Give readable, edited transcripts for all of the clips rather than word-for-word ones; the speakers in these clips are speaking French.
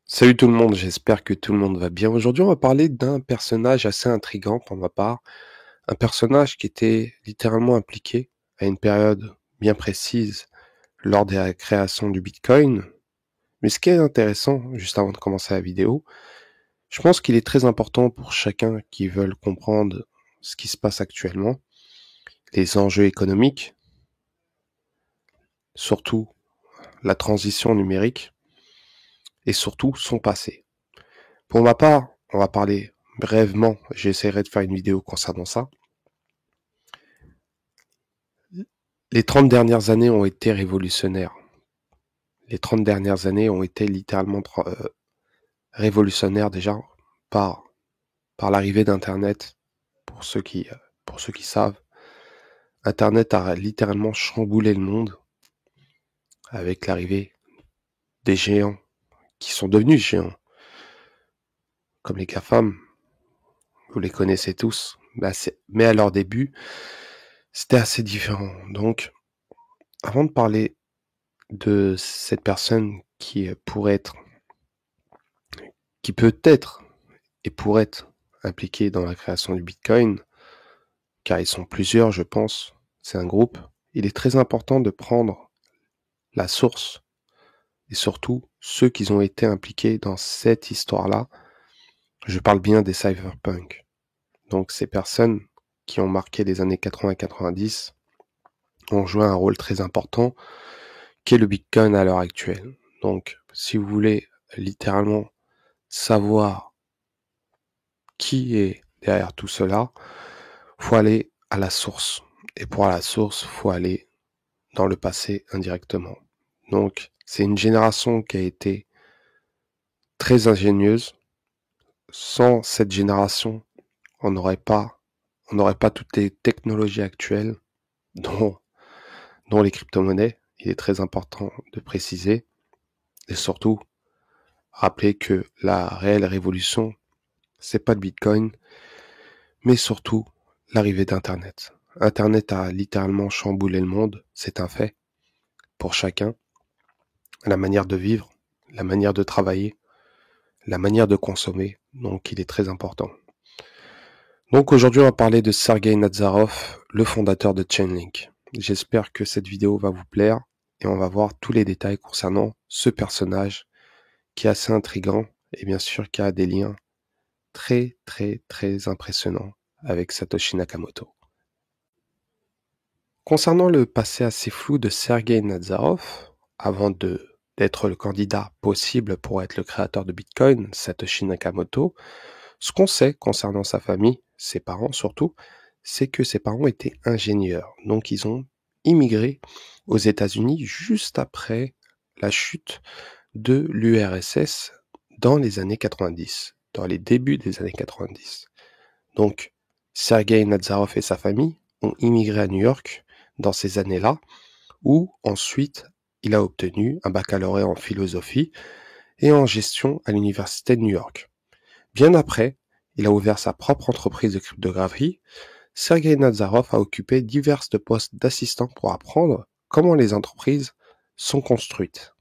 Salut tout le monde, j'espère que tout le monde va bien. Aujourd'hui, on va parler d'un personnage assez intrigant pour ma part. Un personnage qui était littéralement impliqué à une période bien précise lors de la création du Bitcoin. Mais ce qui est intéressant, juste avant de commencer la vidéo, je pense qu'il est très important pour chacun qui veut comprendre ce qui se passe actuellement, les enjeux économiques, surtout la transition numérique et surtout son passé. Pour ma part, on va parler brièvement, j'essaierai de faire une vidéo concernant ça. Les 30 dernières années ont été révolutionnaires. Les 30 dernières années ont été littéralement révolutionnaires déjà par, par l'arrivée d'Internet. Pour ceux qui savent, Internet a littéralement chamboulé le monde avec l'arrivée des géants qui sont devenus géants, comme les GAFAM, vous les connaissez tous. Mais à leur début, c'était assez différent. Donc, avant de parler de cette personne qui peut être et pourrait être impliqués dans la création du Bitcoin, car ils sont plusieurs, je pense, c'est un groupe, il est très important de prendre la source et surtout ceux qui ont été impliqués dans cette histoire-là. Je parle bien des cypherpunks. Donc ces personnes qui ont marqué les années 80-90 ont joué un rôle très important qu'est le Bitcoin à l'heure actuelle. Donc si vous voulez littéralement savoir qui est derrière tout cela, faut aller à la source. Et pour la source, faut aller dans le passé indirectement. Donc, c'est une génération qui a été très ingénieuse. Sans cette génération, on n'aurait pas toutes les technologies actuelles, dont, dont les crypto-monnaies. Il est très important de préciser. Et surtout, rappeler que la réelle révolution, c'est pas le Bitcoin, mais surtout l'arrivée d'Internet. Internet a littéralement chamboulé le monde, c'est un fait, pour chacun. La manière de vivre, la manière de travailler, la manière de consommer, donc il est très important. Donc aujourd'hui on va parler de Sergei Nazarov, le fondateur de Chainlink. J'espère que cette vidéo va vous plaire et on va voir tous les détails concernant ce personnage qui est assez intriguant et bien sûr qui a des liens très impressionnants avec Satoshi Nakamoto. Concernant le passé assez flou de Sergei Nazarov, avant d'être le candidat possible pour être le créateur de Bitcoin, Satoshi Nakamoto, ce qu'on sait concernant sa famille, ses parents surtout, c'est que ses parents étaient ingénieurs. Donc ils ont immigré aux États-Unis juste après la chute de l'URSS dans les années 90, dans les débuts des années 90. Donc Sergei Nazarov et sa famille ont immigré à New York dans ces années-là, où ensuite il a obtenu un baccalauréat en philosophie et en gestion à l'université de New York. Bien après, il a ouvert sa propre entreprise de cryptographie. Sergei Nazarov a occupé divers postes d'assistant pour apprendre comment les entreprises sont construites.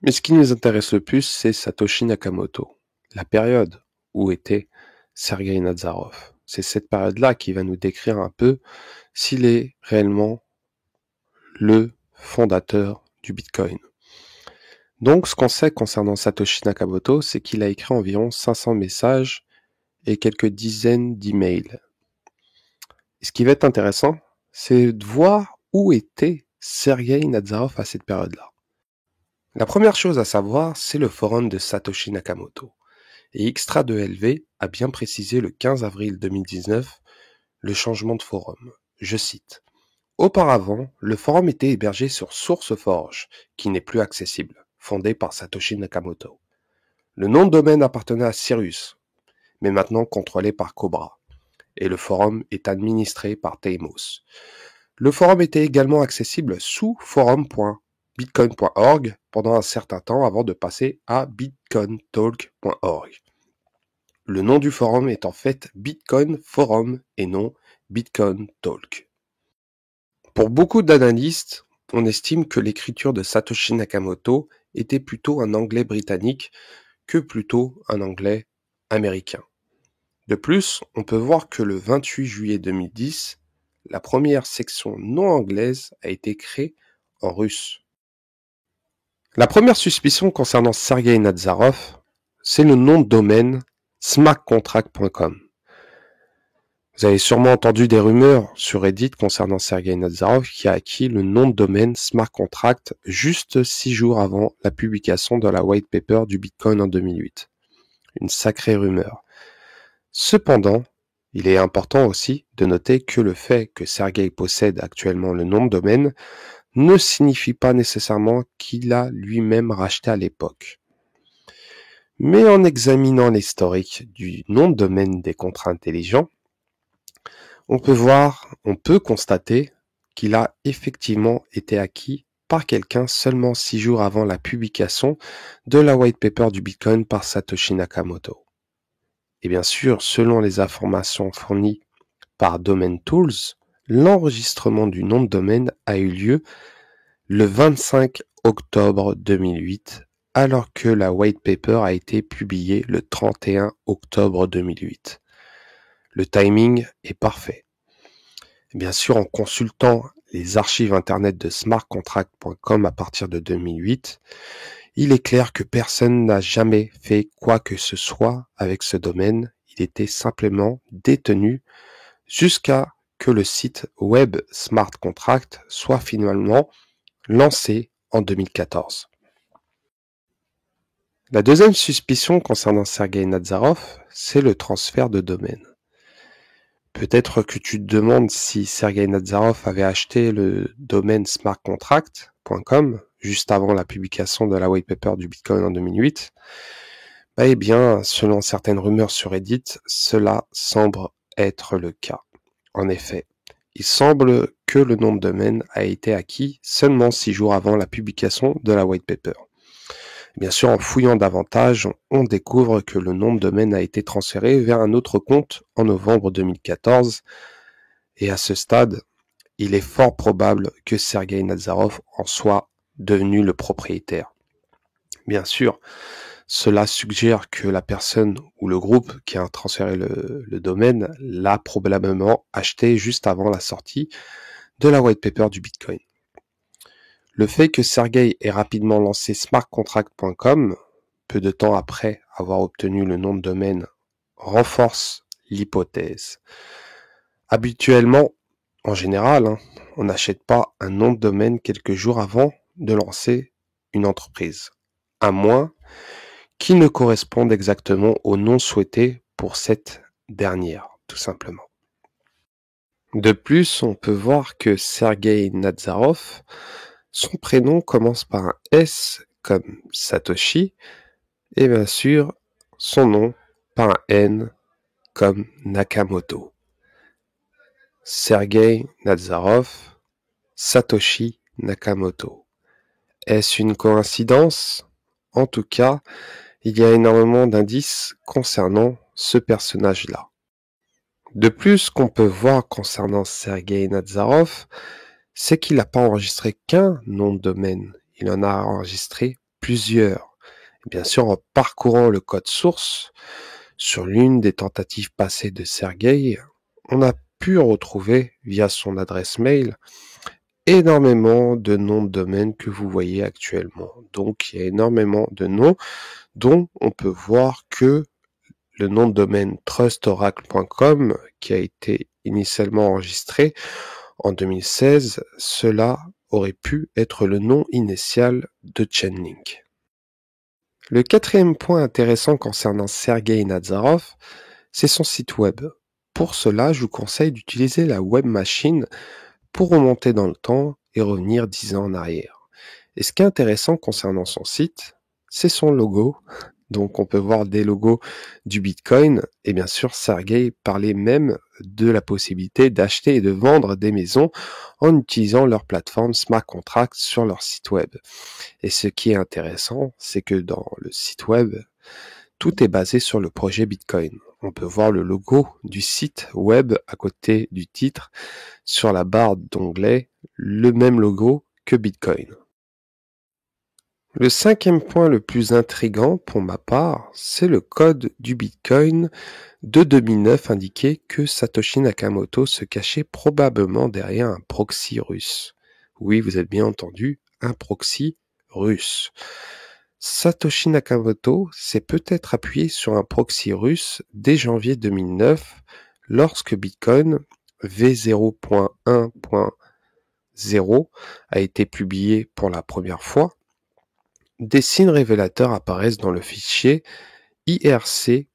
Mais ce qui nous intéresse le plus, c'est Satoshi Nakamoto, la période où était Sergei Nazarov. C'est cette période-là qui va nous décrire un peu s'il est réellement le fondateur du Bitcoin. Donc, ce qu'on sait concernant Satoshi Nakamoto, c'est qu'il a écrit environ 500 messages et quelques dizaines d'emails. Et ce qui va être intéressant, c'est de voir où était Sergei Nazarov à cette période-là. La première chose à savoir, c'est le forum de Satoshi Nakamoto. Et Xtra2LV a bien précisé le 15 avril 2019 le changement de forum. Je cite. Auparavant, le forum était hébergé sur SourceForge, qui n'est plus accessible, fondé par Satoshi Nakamoto. Le nom de domaine appartenait à Cyrus, mais maintenant contrôlé par Cobra, et le forum est administré par Teimos. Le forum était également accessible sous forum.bitcoin.org pendant un certain temps avant de passer à bitcointalk.org. Le nom du forum est en fait Bitcoin Forum et non Bitcoin Talk. Pour beaucoup d'analystes, on estime que l'écriture de Satoshi Nakamoto était plutôt un anglais britannique que plutôt un anglais américain. De plus, on peut voir que le 28 juillet 2010, la première section non anglaise a été créée en russe. La première suspicion concernant Sergei Nazarov, c'est le nom de domaine smartcontract.com. Vous avez sûrement entendu des rumeurs sur Reddit concernant Sergei Nazarov qui a acquis le nom de domaine Smart Contract juste 6 jours avant la publication de la white paper du Bitcoin en 2008. Une sacrée rumeur. Cependant, il est important aussi de noter que le fait que Sergei possède actuellement le nom de domaine ne signifie pas nécessairement qu'il a lui-même racheté à l'époque. Mais en examinant l'historique du nom de domaine des contrats intelligents, on peut constater qu'il a effectivement été acquis par quelqu'un seulement 6 jours avant la publication de la white paper du Bitcoin par Satoshi Nakamoto. Et bien sûr, selon les informations fournies par Domain Tools, l'enregistrement du nom de domaine a eu lieu le 25 octobre 2008, alors que la white paper a été publiée le 31 octobre 2008. Le timing est parfait. Bien sûr, en consultant les archives internet de smartcontract.com à partir de 2008, il est clair que personne n'a jamais fait quoi que ce soit avec ce domaine. Il était simplement détenu jusqu'à que le site web Smart Contract soit finalement lancé en 2014. La deuxième suspicion concernant Sergei Nazarov, c'est le transfert de domaine. Peut-être que tu te demandes si Sergei Nazarov avait acheté le domaine smartcontract.com juste avant la publication de la white paper du Bitcoin en 2008. Eh bien, selon certaines rumeurs sur Reddit, cela semble être le cas. En effet, il semble que le nom de domaine a été acquis seulement 6 jours avant la publication de la white paper. Bien sûr, en fouillant davantage, on découvre que le nom de domaine a été transféré vers un autre compte en novembre 2014. Et à ce stade, il est fort probable que Sergei Nazarov en soit devenu le propriétaire. Bien sûr, cela suggère que la personne ou le groupe qui a transféré le domaine l'a probablement acheté juste avant la sortie de la white paper du Bitcoin. Le fait que Sergei ait rapidement lancé smartcontract.com, peu de temps après avoir obtenu le nom de domaine, renforce l'hypothèse. Habituellement, en général, on n'achète pas un nom de domaine quelques jours avant de lancer une entreprise, à moins qu'il ne corresponde exactement au nom souhaité pour cette dernière, tout simplement. De plus, on peut voir que Sergei Nazarov, son prénom commence par un S comme Satoshi, et bien sûr, son nom par un N comme Nakamoto. Sergei Nazarov, Satoshi Nakamoto. Est-ce une coïncidence ? En tout cas, il y a énormément d'indices concernant ce personnage-là. De plus, ce qu'on peut voir concernant Sergei Nazarov, c'est qu'il n'a pas enregistré qu'un nom de domaine, il en a enregistré plusieurs. Et bien sûr, en parcourant le code source, sur l'une des tentatives passées de Sergei, on a pu retrouver, via son adresse mail, énormément de noms de domaine que vous voyez actuellement. Donc, il y a énormément de noms dont on peut voir que le nom de domaine trustoracle.com, qui a été initialement enregistré en 2016, cela aurait pu être le nom initial de Chainlink. Le quatrième point intéressant concernant Sergei Nazarov, c'est son site web. Pour cela, je vous conseille d'utiliser la web machine pour remonter dans le temps et revenir 10 ans en arrière. Et ce qui est intéressant concernant son site, c'est son logo. Donc on peut voir des logos du Bitcoin et bien sûr Sergei parlait même de la possibilité d'acheter et de vendre des maisons en utilisant leur plateforme Smart Contract sur leur site web. Et ce qui est intéressant, c'est que dans le site web, tout est basé sur le projet Bitcoin. On peut voir le logo du site web à côté du titre, sur la barre d'onglet, le même logo que Bitcoin. Le cinquième point le plus intrigant pour ma part, c'est le code du Bitcoin de 2009 indiquait que Satoshi Nakamoto se cachait probablement derrière un proxy russe. Oui, vous avez bien entendu, un proxy russe. Satoshi Nakamoto s'est peut-être appuyé sur un proxy russe dès janvier 2009 lorsque Bitcoin V0.1.0 a été publié pour la première fois. Des signes révélateurs apparaissent dans le fichier irc.cpp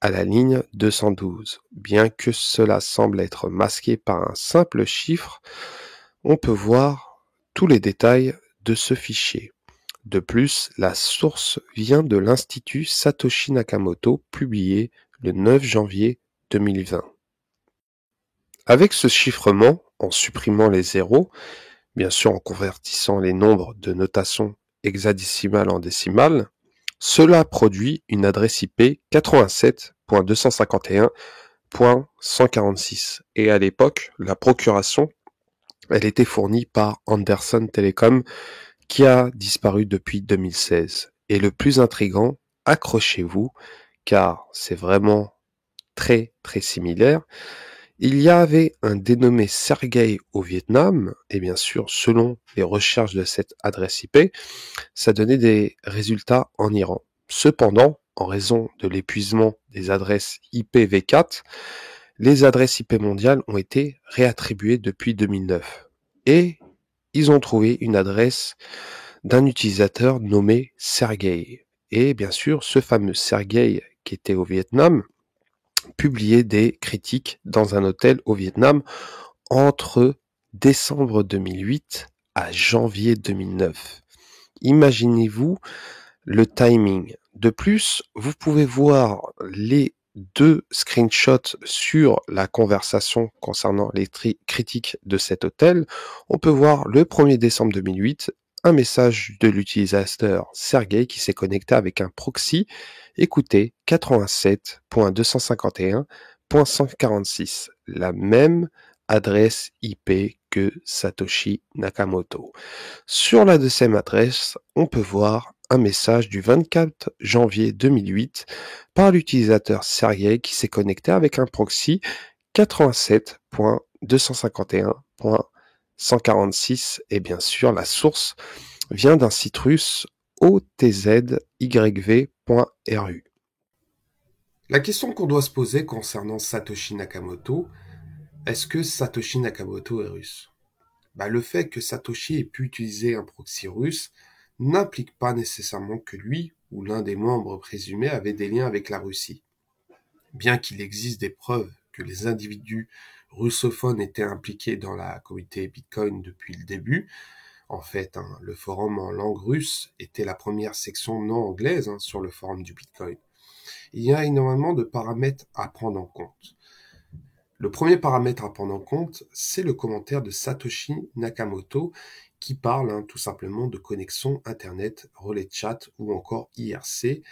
à la ligne 212. Bien que cela semble être masqué par un simple chiffre, on peut voir tous les détails de ce fichier. De plus, la source vient de l'Institut Satoshi Nakamoto, publié le 9 janvier 2020. Avec ce chiffrement, en supprimant les zéros, bien sûr en convertissant les nombres de notation hexadécimale en décimale, cela produit une adresse IP 87.251.146. Et à l'époque, la procuration, elle était fournie par Anderson Telecom, qui a disparu depuis 2016. Et le plus intrigant, accrochez-vous, car c'est vraiment très très similaire. Il y avait un dénommé Sergei au Vietnam, et bien sûr, selon les recherches de cette adresse IP, ça donnait des résultats en Iran. Cependant, en raison de l'épuisement des adresses IPv4, les adresses IP mondiales ont été réattribuées depuis 2009. Et ils ont trouvé une adresse d'un utilisateur nommé Sergei. Et bien sûr, ce fameux Sergei qui était au Vietnam publiait des critiques dans un hôtel au Vietnam entre décembre 2008 à janvier 2009. Imaginez-vous le timing. De plus, vous pouvez voir les deux screenshots sur la conversation concernant les critiques de cet hôtel. On peut voir le 1er décembre 2008, un message de l'utilisateur Sergei qui s'est connecté avec un proxy. Écoutez, 87.251.146, la même adresse IP que Satoshi Nakamoto. Sur la deuxième adresse, on peut voir un message du 24 janvier 2008 par l'utilisateur Sergei qui s'est connecté avec un proxy 87.251.146 et bien sûr la source vient d'un site russe otzYV.ru. La question qu'on doit se poser concernant Satoshi Nakamoto, est-ce que Satoshi Nakamoto est russe ? Le fait que Satoshi ait pu utiliser un proxy russe n'implique pas nécessairement que lui ou l'un des membres présumés avait des liens avec la Russie. Bien qu'il existe des preuves que les individus russophones étaient impliqués dans la communauté Bitcoin depuis le début, en fait, le forum en langue russe était la première section non anglaise sur le forum du Bitcoin. Il y a énormément de paramètres à prendre en compte. Le premier paramètre à prendre en compte, c'est le commentaire de Satoshi Nakamoto qui parle tout simplement de connexion Internet, relais de chat ou encore IRC.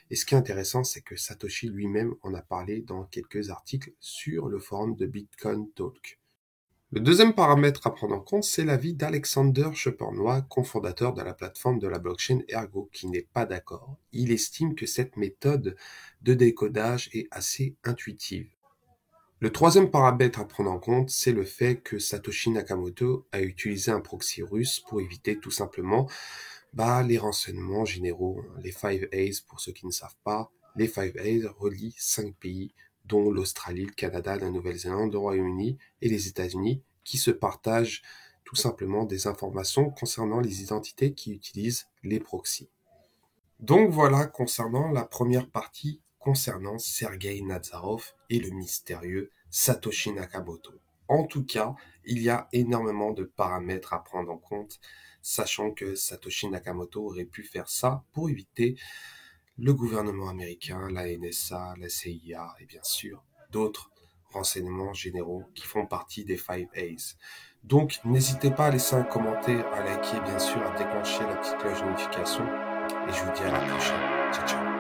Et ce qui est intéressant, c'est que Satoshi lui-même en a parlé dans quelques articles sur le forum de Bitcoin Talk. Le deuxième paramètre à prendre en compte, c'est l'avis d'Alexander Chepernois, cofondateur de la plateforme de la blockchain Ergo, qui n'est pas d'accord. Il estime que cette méthode de décodage est assez intuitive. Le troisième paramètre à prendre en compte, c'est le fait que Satoshi Nakamoto a utilisé un proxy russe pour éviter tout simplement les renseignements généraux. Les 5 A's, pour ceux qui ne savent pas, les 5 A's relient 5 pays, dont l'Australie, le Canada, la Nouvelle-Zélande, le Royaume-Uni et les États-Unis, qui se partagent tout simplement des informations concernant les identités qui utilisent les proxys. Donc voilà concernant la première partie concernant Sergei Nazarov et le mystérieux Satoshi Nakamoto. En tout cas, il y a énormément de paramètres à prendre en compte, sachant que Satoshi Nakamoto aurait pu faire ça pour éviter le gouvernement américain, la NSA, la CIA et bien sûr d'autres renseignements généraux qui font partie des 5 A's. Donc n'hésitez pas à laisser un commentaire, à liker, bien sûr, à déclencher la petite cloche de notification et je vous dis à la prochaine. Ciao, ciao.